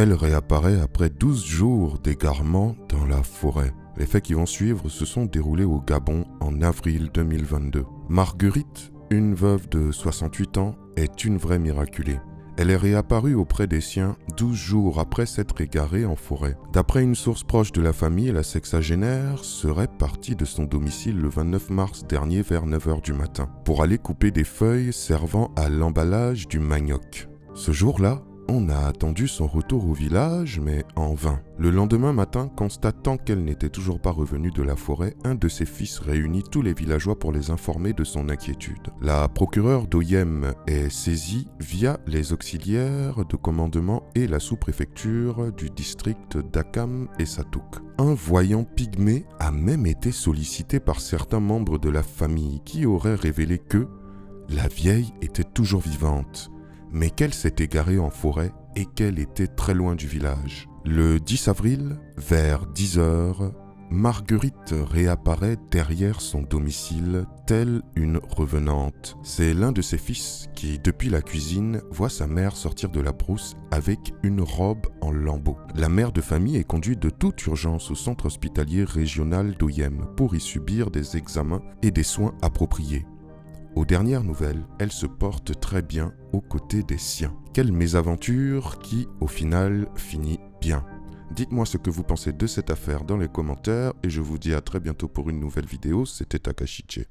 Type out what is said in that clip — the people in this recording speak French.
Elle réapparaît après 12 jours d'égarement dans la forêt. Les faits qui vont suivre se sont déroulés au Gabon en avril 2022. Marguerite, une veuve de 68 ans, est une vraie miraculée. Elle est réapparue auprès des siens 12 jours après s'être égarée en forêt. D'après une source proche de la famille, la sexagénaire serait partie de son domicile le 29 mars dernier vers 9h du matin pour aller couper des feuilles servant à l'emballage du manioc. Ce jour-là, on a attendu son retour au village, mais en vain. Le lendemain matin, constatant qu'elle n'était toujours pas revenue de la forêt, un de ses fils réunit tous les villageois pour les informer de son inquiétude. La procureure d'Oyem est saisie via les auxiliaires de commandement et la sous-préfecture du district d'Akam et Satouk. Un voyant pygmée a même été sollicité par certains membres de la famille qui auraient révélé que la vieille était toujours vivante, mais qu'elle s'est égarée en forêt et qu'elle était très loin du village. Le 10 avril, vers 10h, Marguerite réapparaît derrière son domicile, telle une revenante. C'est l'un de ses fils qui, depuis la cuisine, voit sa mère sortir de la brousse avec une robe en lambeaux. La mère de famille est conduite de toute urgence au centre hospitalier régional d'Oyem pour y subir des examens et des soins appropriés. Aux dernières nouvelles, elle se porte très bien aux côtés des siens. Quelle mésaventure qui, au final, finit bien. Dites-moi ce que vous pensez de cette affaire dans les commentaires et je vous dis à très bientôt pour une nouvelle vidéo. C'était Takashiche.